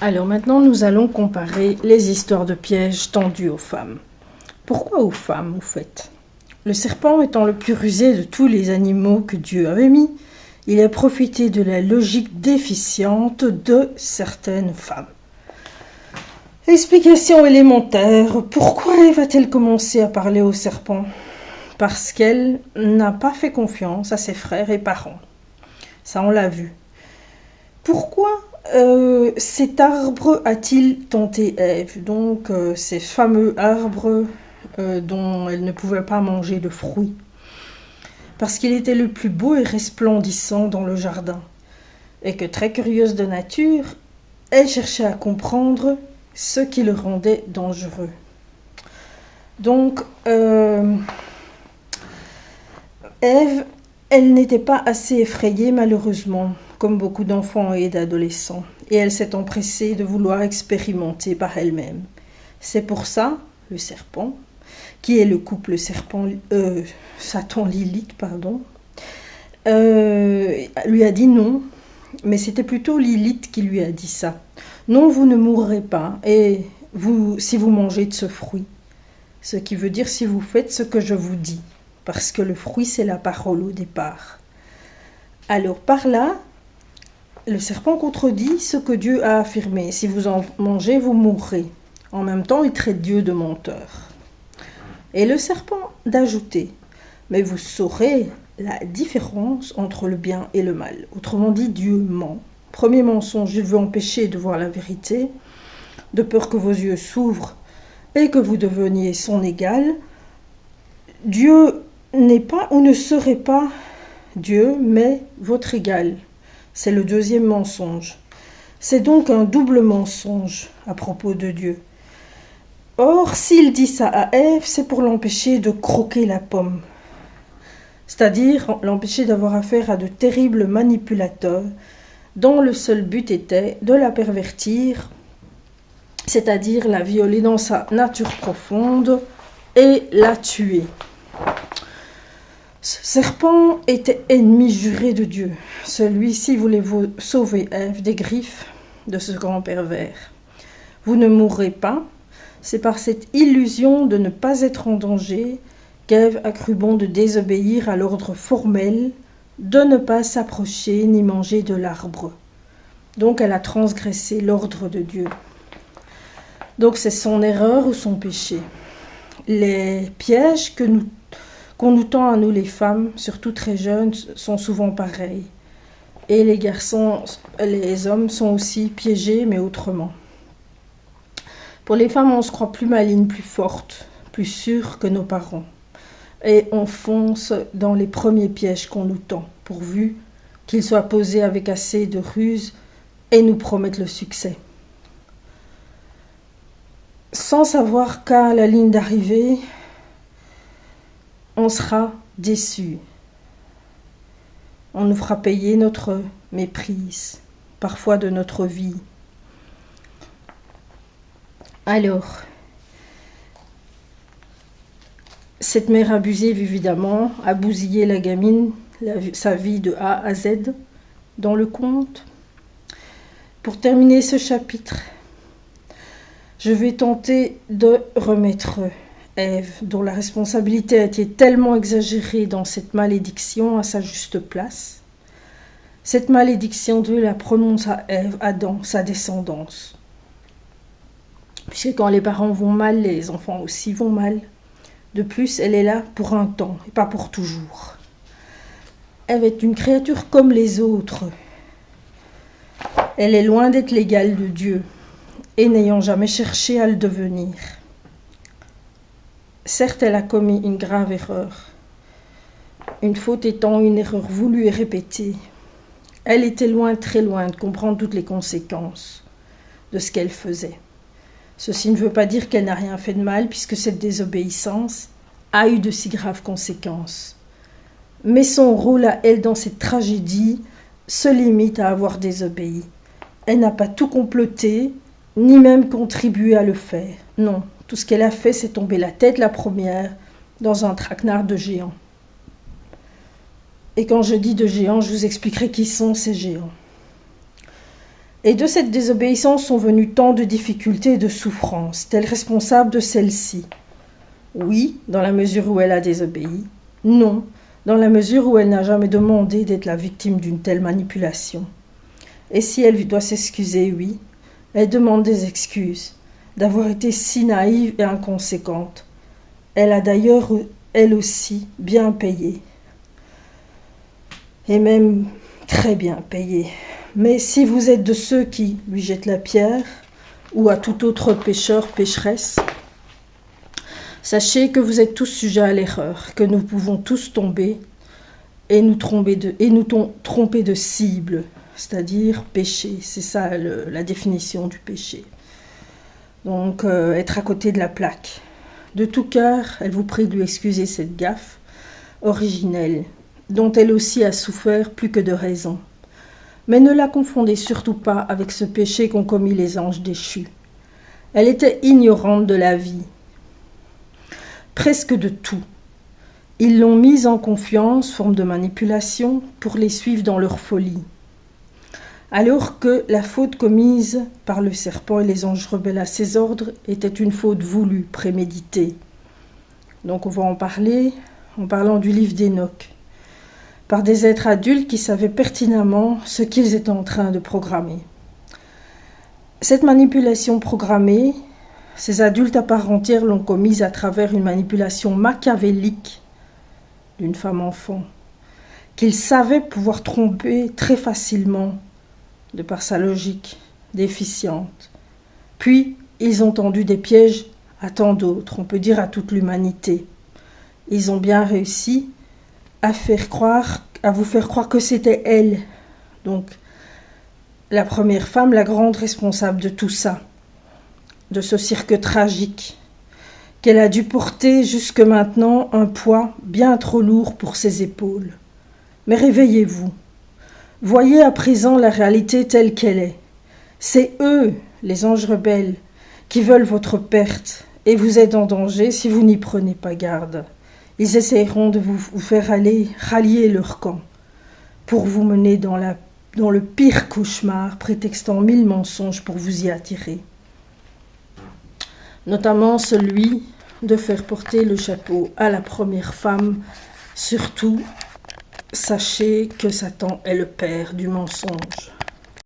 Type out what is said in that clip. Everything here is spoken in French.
Alors maintenant, nous allons comparer les histoires de pièges tendues aux femmes. Pourquoi aux femmes, au fait? Le serpent étant le plus rusé de tous les animaux que Dieu avait mis, il a profité de la logique déficiente de certaines femmes. Explication élémentaire, pourquoi Ève a-t-elle commencé à parler au serpent? Parce qu'elle n'a pas fait confiance à ses frères et parents. Ça, on l'a vu. Pourquoi cet arbre a-t-il tenté Ève? Donc, ces fameux arbres dont elle ne pouvait pas manger de fruits. Parce qu'il était le plus beau et resplendissant dans le jardin. Et que, très curieuse de nature, elle cherchait à comprendre ce qui le rendait dangereux. Donc, Ève, elle n'était pas assez effrayée, malheureusement, comme beaucoup d'enfants et d'adolescents, et elle s'est empressée de vouloir expérimenter par elle-même. C'est pour ça, le serpent, qui est le couple Satan-Lilith, lui a dit non, mais c'était plutôt Lilith qui lui a dit ça. Non, vous ne mourrez pas, et si vous mangez de ce fruit. Ce qui veut dire si vous faites ce que je vous dis, parce que le fruit, c'est la parole au départ. Alors par là, le serpent contredit ce que Dieu a affirmé. Si vous en mangez, vous mourrez. En même temps, il traite Dieu de menteur. Et le serpent d'ajouter, mais vous saurez la différence entre le bien et le mal. Autrement dit, Dieu ment. Premier mensonge, Dieu veut empêcher de voir la vérité, de peur que vos yeux s'ouvrent et que vous deveniez son égal. Dieu n'est pas ou ne serait pas Dieu, mais votre égal. C'est le deuxième mensonge. C'est donc un double mensonge à propos de Dieu. Or, s'il dit ça à Ève, c'est pour l'empêcher de croquer la pomme. C'est-à-dire l'empêcher d'avoir affaire à de terribles manipulateurs dont le seul but était de la pervertir, c'est-à-dire la violer dans sa nature profonde et la tuer. Ce serpent était ennemi juré de Dieu. Celui-ci voulait sauver Ève des griffes de ce grand pervers. Vous ne mourrez pas. C'est par cette illusion de ne pas être en danger qu'Ève a cru bon de désobéir à l'ordre formel de ne pas s'approcher ni manger de l'arbre. Donc elle a transgressé l'ordre de Dieu. Donc c'est son erreur ou son péché. Les pièges qu'on nous tend à nous les femmes, surtout très jeunes, sont souvent pareils. Et les hommes sont aussi piégés, mais autrement. Pour les femmes, on se croit plus malignes, plus fortes, plus sûres que nos parents. Et on fonce dans les premiers pièges qu'on nous tend, pourvu qu'ils soient posés avec assez de ruse et nous promettent le succès. Sans savoir qu'à la ligne d'arrivée, on sera déçu. On nous fera payer notre méprise, parfois de notre vie. Alors, cette mère abusive, évidemment, a bousillé la gamine, sa vie de A à Z dans le conte. Pour terminer ce chapitre, je vais tenter de remettre Ève, dont la responsabilité a été tellement exagérée dans cette malédiction, à sa juste place. Cette malédiction, Dieu la prononce à Ève, Adam, sa descendance. Puisque quand les parents vont mal, les enfants aussi vont mal. De plus, elle est là pour un temps et pas pour toujours. Ève est une créature comme les autres. Elle est loin d'être l'égale de Dieu et n'ayant jamais cherché à le devenir. Certes, elle a commis une grave erreur, une faute étant une erreur voulue et répétée. Elle était loin, très loin de comprendre toutes les conséquences de ce qu'elle faisait. Ceci ne veut pas dire qu'elle n'a rien fait de mal, puisque cette désobéissance a eu de si graves conséquences. Mais son rôle à elle dans cette tragédie se limite à avoir désobéi. Elle n'a pas tout comploté, ni même contribué à le faire. Non, tout ce qu'elle a fait, c'est tomber la tête la première dans un traquenard de géants. Et quand je dis de géants, je vous expliquerai qui sont ces géants. Et de cette désobéissance sont venues tant de difficultés et de souffrances. Est-elle responsable de celle-ci? Oui, dans la mesure où elle a désobéi. Non, dans la mesure où elle n'a jamais demandé d'être la victime d'une telle manipulation. Et si elle doit s'excuser, oui, elle demande des excuses d'avoir été si naïve et inconséquente. Elle a d'ailleurs, elle aussi, bien payé. Et même très bien payé. Mais si vous êtes de ceux qui lui jettent la pierre, ou à tout autre pécheur, pécheresse, sachez que vous êtes tous sujets à l'erreur, que nous pouvons tous tomber et nous tromper de cible, c'est-à-dire pécher. C'est ça la définition du péché. Donc, être à côté de la plaque. De tout cœur, elle vous prie de lui excuser cette gaffe originelle, dont elle aussi a souffert plus que de raison. Mais ne la confondez surtout pas avec ce péché qu'ont commis les anges déchus. Elle était ignorante de la vie, presque de tout. Ils l'ont mise en confiance, forme de manipulation, pour les suivre dans leur folie. Alors que la faute commise par le serpent et les anges rebelles à ses ordres était une faute voulue, préméditée. Donc on va en parler en parlant du livre d'Enoch, par des êtres adultes qui savaient pertinemment ce qu'ils étaient en train de programmer. Cette manipulation programmée, ces adultes à part entière l'ont commise à travers une manipulation machiavélique d'une femme enfant, qu'ils savaient pouvoir tromper très facilement, de par sa logique déficiente. Puis, ils ont tendu des pièges à tant d'autres, on peut dire à toute l'humanité. Ils ont bien réussi à vous faire croire que c'était elle, donc la première femme, la grande responsable de tout ça, de ce cirque tragique, qu'elle a dû porter jusque maintenant un poids bien trop lourd pour ses épaules. Mais réveillez-vous. Voyez à présent la réalité telle qu'elle est. C'est eux, les anges rebelles, qui veulent votre perte, et vous êtes en danger si vous n'y prenez pas garde. Ils essaieront de vous faire rallier leur camp, pour vous mener dans le pire cauchemar, prétextant 1000 mensonges pour vous y attirer. Notamment celui de faire porter le chapeau à la première femme. Surtout, sachez que Satan est le père du mensonge.